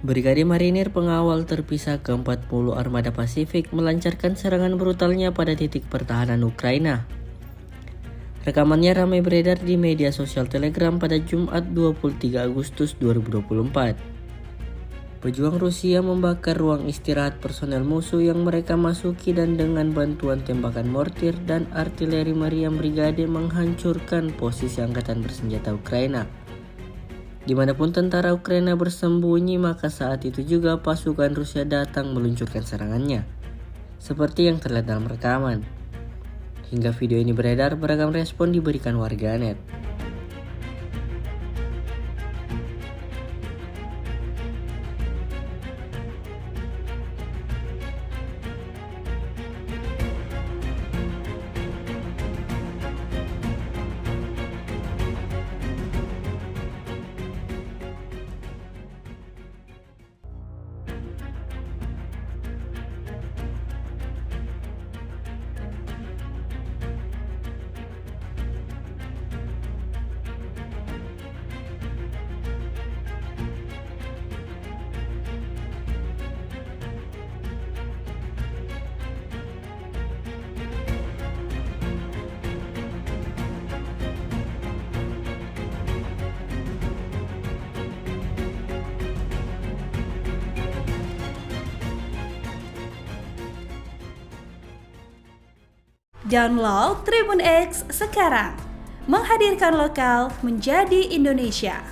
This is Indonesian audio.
Brigade Marinir Pengawal Terpisah ke-40 Armada Pasifik melancarkan serangan brutalnya pada titik pertahanan Ukraina. Rekamannya ramai beredar di media sosial Telegram pada Jumat 23 Agustus 2024. Pejuang Rusia membakar ruang istirahat personel musuh yang mereka masuki dan dengan bantuan tembakan mortir dan artileri meriam brigade menghancurkan posisi angkatan bersenjata Ukraina. Dimanapun tentara Ukraina bersembunyi, maka saat itu juga pasukan Rusia datang meluncurkan serangannya, seperti yang terlihat dalam rekaman. Hingga video ini beredar, beragam respon diberikan warganet. Download Tribun X sekarang, menghadirkan lokal menjadi Indonesia.